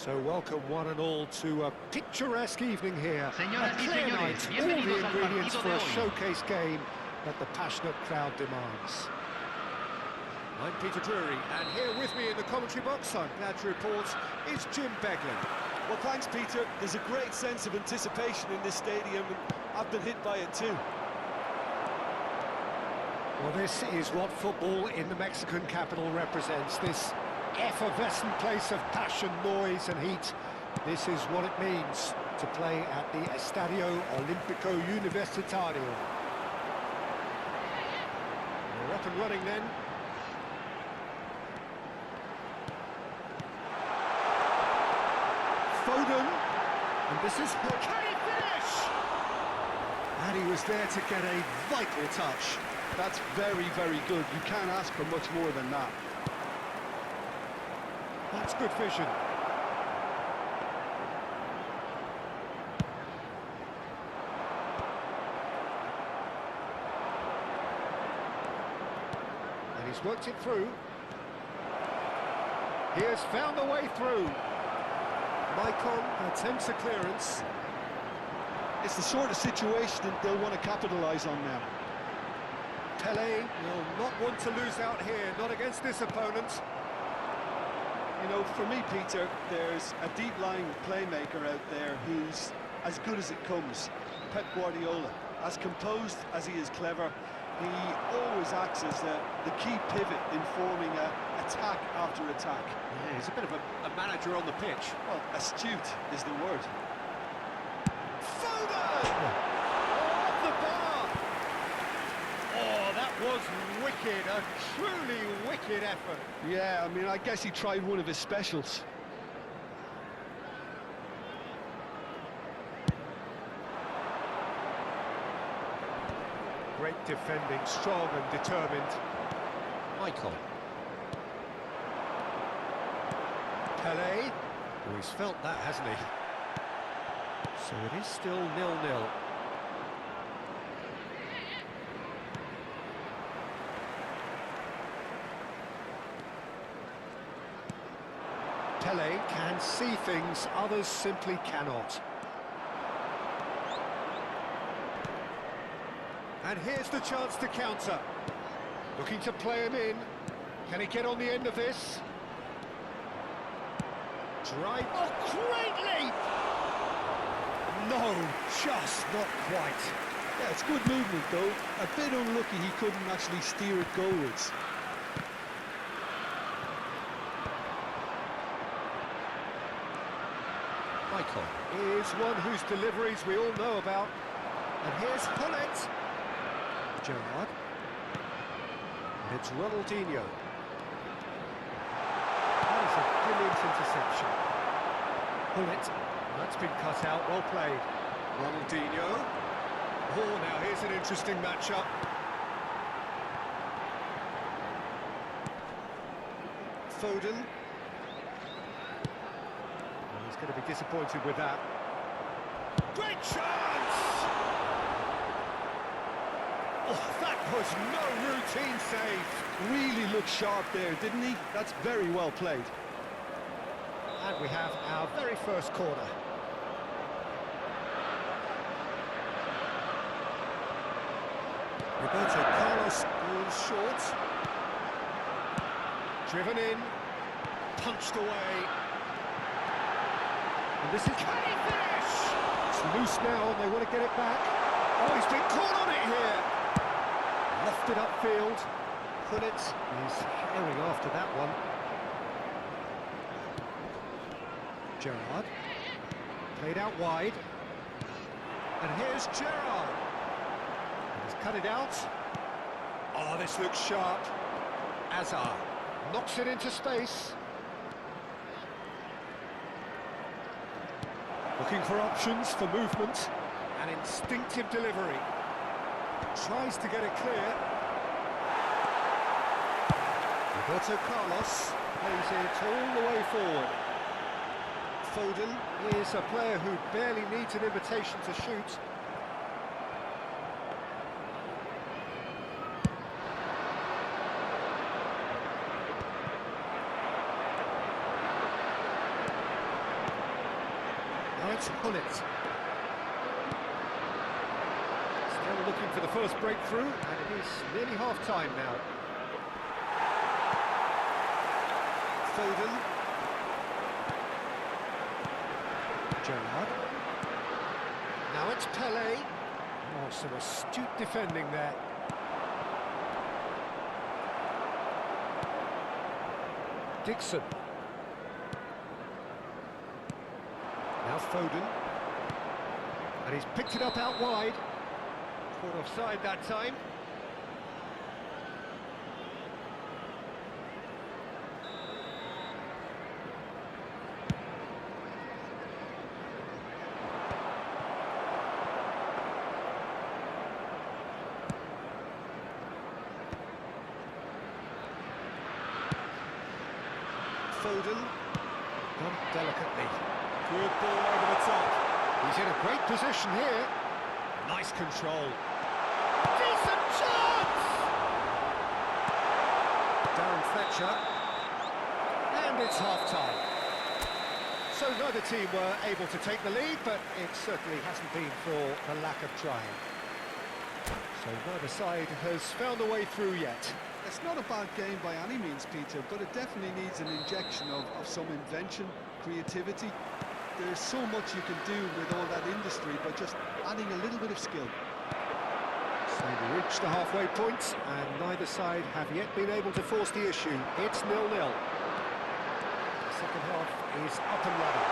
So welcome one and all to a picturesque evening here. Señoras A y clear night, señores, all bienvenidos the al ingredients partido for de a hoy. showcase game that the passionate crowd demands. I'm Peter Drury, and here with me in the commentary box, I'm glad to report, is Jim Beglin. Well, thanks, Peter. There's a great sense of anticipation in this stadium, and I've been hit by it too. Well, this is what football in the Mexican capital represents, this effervescent place of passion, noise and heat. This is what it means to play at the Estadio Olímpico Universitario. We're up and running then. Foden, and this is... Can he finish? And he was there to get a vital touch. That's very, very good. You can't ask for much more than that. That's good vision. And he's worked it through. He has found the way through. Maicon attempts a clearance. It's the sort of situation that they'll want to capitalise on now. Pelé will not want to lose out here, not against this opponent. You know, for me, Peter, there's a deep-lying playmaker out there who's as good as it comes. Pep Guardiola. As composed as he is clever, he always acts as the key pivot in forming attack after attack. Yeah, he's a bit of a manager on the pitch. Well, astute is the word. Foden! Off the bar! Oh, that was wicked, a truly wicked effort. Yeah, I mean, I guess he tried one of his specials. Great defending, strong and determined. Michael. Pelé. Oh, he's felt that, hasn't he? So it is still 0-0. Pelé can see things others simply cannot. And here's the chance to counter. Looking to play him in. Can he get on the end of this? Drive. Oh, great leap! No, just not quite. Yeah, it's good movement, though. A bit unlucky he couldn't actually steer it goalwards. Michael is one whose deliveries we all know about. And here's Pullet. Gerrard. And it's Ronaldinho. That is a brilliant interception. Pullet. That's been cut out, well played. Ronaldinho. Oh, now here's an interesting matchup. Foden. Well, he's going to be disappointed with that. Great chance! Oh, that was no routine save. Really looked sharp there, didn't he? That's very well played. And we have our very first corner. Roberto Carlos goes short. Driven in, punched away. And this is... Can he finish? It's loose now, and they want to get it back. Oh, he's been caught on it here. Left it upfield. Pullet is herring after that one. Gerrard. Played out wide. And here's Gerrard. He's cut it out. Oh, this looks sharp. Azar knocks it into space. Looking for options for movement and instinctive delivery. Tries to get it clear. Roberto Carlos plays it all the way forward. Foden is a player who barely needs an invitation to shoot. Now it's Pullet. Still looking for the first breakthrough, and it is nearly half-time now. Foden. Gerrard. Now it's Pelé. Oh, some astute defending there. Dixon. Now Foden. And he's picked it up out wide. Caught offside that time. Foden, done delicately. Good ball over the top. He's in a great position here. Nice control. Decent chance! Darren Fletcher. And it's half-time. So neither team were able to take the lead, but it certainly hasn't been for the lack of trying. So neither side has found a way through yet. It's not a bad game by any means, Peter, but it definitely needs an injection of some invention, creativity. There's so much you can do with all that industry, but just adding a little bit of skill. So we reached the halfway point, and neither side have yet been able to force the issue. It's 0-0. The second half is up and running.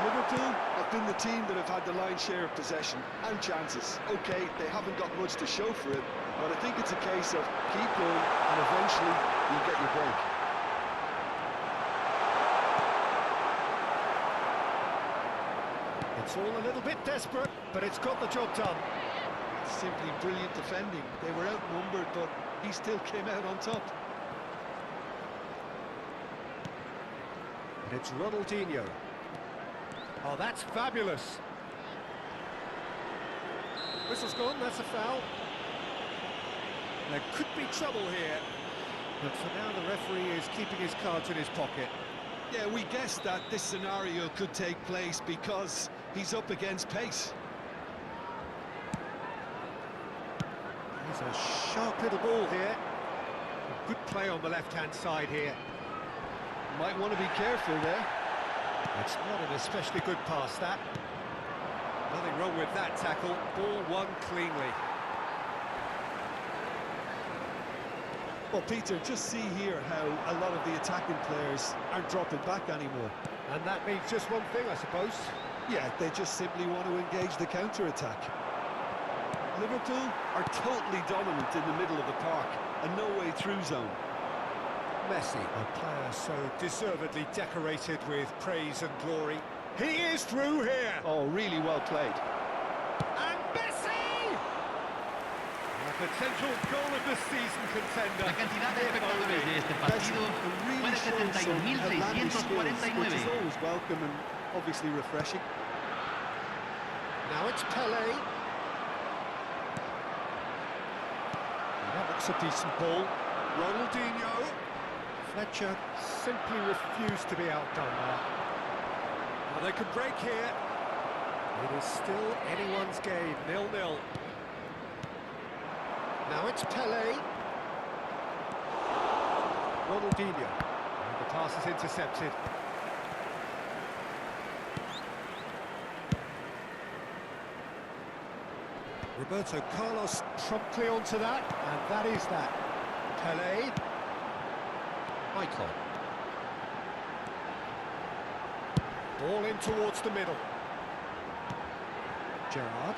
Liverpool have been the team that have had the lion's share of possession and chances. OK, they haven't got much to show for it, but I think it's a case of keep going and eventually you'll get your break. It's all a little bit desperate, but it's got the job done. Simply brilliant defending. They were outnumbered, but he still came out on top. And it's Ronaldinho. Oh, that's fabulous. Whistle's gone, that's a foul. There could be trouble here. But for now, the referee is keeping his cards in his pocket. Yeah, we guessed that this scenario could take place because he's up against pace. There's a sharp little ball here. A good play on the left-hand side here. Might want to be careful there. It's not an especially good pass, that. Nothing wrong with that tackle. Ball won cleanly. Well, Peter, just see here how a lot of the attacking players aren't dropping back anymore. And that means just one thing, I suppose. Yeah, they just simply want to engage the counter-attack. Liverpool are totally dominant in the middle of the park, a no-way-through zone. Messi, a player so deservedly decorated with praise and glory. He is through here! Oh, really well played. And Messi! A potential goal of the season contender. La cantidad de espectadores de este partido fue de 71.649. Which is always welcome and obviously refreshing. Now it's Pelé. That looks a decent ball. Ronaldinho. Fletcher simply refused to be outdone there. Well, they could break here. It is still anyone's game, 0-0. Now it's Pelé. Ronaldinho. And the pass is intercepted. Roberto Carlos promptly onto that, and that is that. Pelé. Icon. Ball in towards the middle. Gerrard.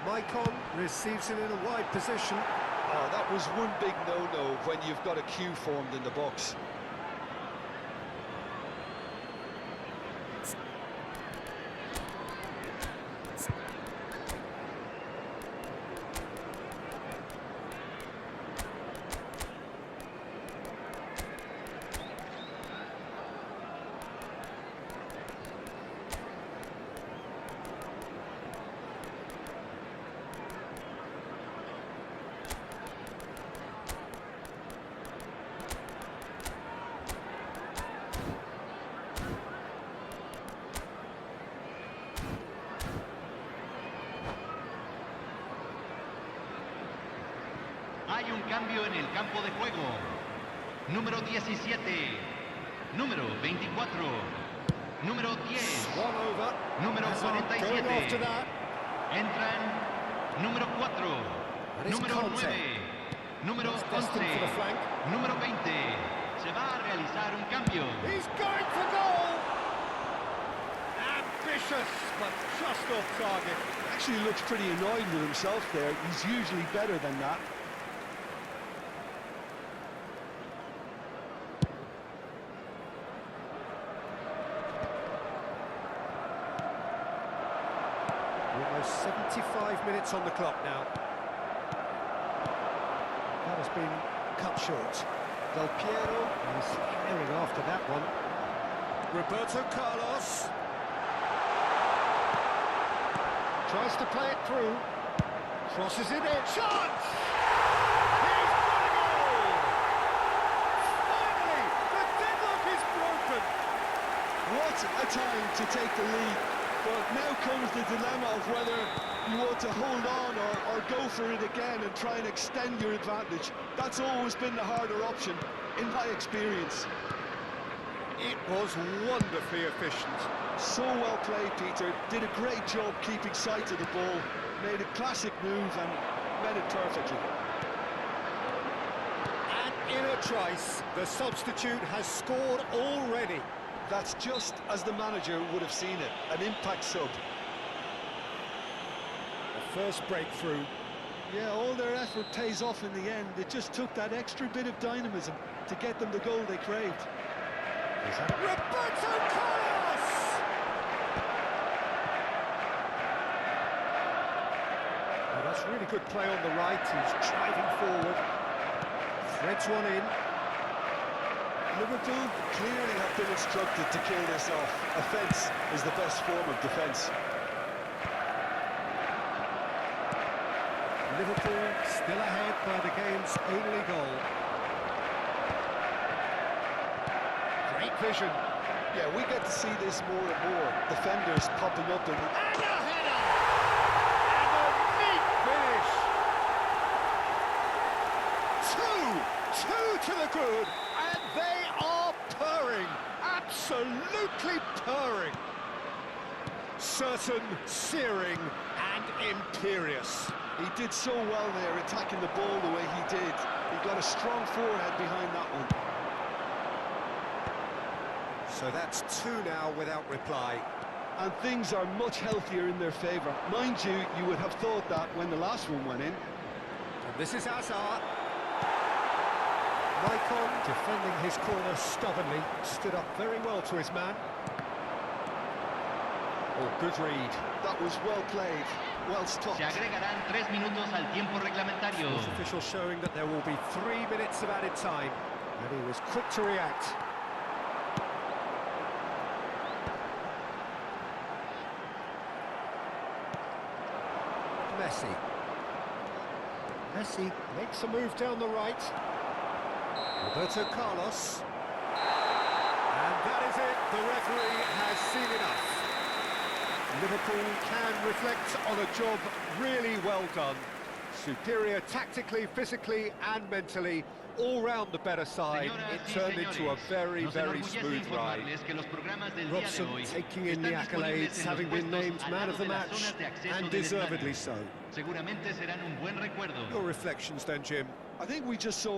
Maicon receives it in a wide position. Oh, that was one big no-no when you've got a queue formed in the box. Hay un cambio en el campo de juego. Número 17, número 24, número 10, número 47. Entran número 4, número 9, número 11, número 20. Se va a realizar un cambio. He's going for goal! Ambitious, but just off target. Actually looks pretty annoyed with himself there. He's usually better than that. Almost 75 minutes on the clock now. That has been cut short. Del Piero is herring after that one. Roberto Carlos tries to play it through, crosses it in, shot! He's got a goal! Finally, the deadlock is broken! What a time to take the lead. But now comes the dilemma of whether you want to hold on or go for it again and try and extend your advantage. That's always been the harder option, in my experience. It was wonderfully efficient. So well played, Peter. Did a great job keeping sight of the ball. Made a classic move and met it perfectly. And in a trice, the substitute has scored already. That's just as the manager would have seen it, an impact sub. The first breakthrough. Yeah, all their effort pays off in the end. It just took that extra bit of dynamism to get them the goal they craved. Roberto Carlos! Well, that's really good play on the right. He's driving forward. Threads one in. Liverpool clearly have been instructed to kill this off. Offence is the best form of defence. Liverpool still ahead by the game's only goal. Great vision. Yeah, we get to see this more and more. Defenders popping up in the... And a header! And a neat finish! Two to the good, and they are purring, absolutely purring. Certain, searing, and imperious. He did so well there, attacking the ball the way he did. He got a strong forehead behind that one. So that's two now without reply. And things are much healthier in their favour. Mind you, you would have thought that when the last one went in. And this is Hazard. Maicon, defending his corner stubbornly, stood up very well to his man. Oh, good read. That was well played, well stopped. Se agregarán 3 minutos al tiempo reglamentario. Sports official showing that there will be 3 minutes of added time, and he was quick to react. Messi makes a move down the right. Roberto Carlos. And that is it. The referee has seen enough. Liverpool can reflect on a job really well done. Superior tactically, physically and mentally, all round the better side. It turned into a very, very smooth ride. Robson taking in the accolades, having been named man of the match, and deservedly so. Seguramente serán un buen recuerdo. Your reflections then, Jim? I think we just saw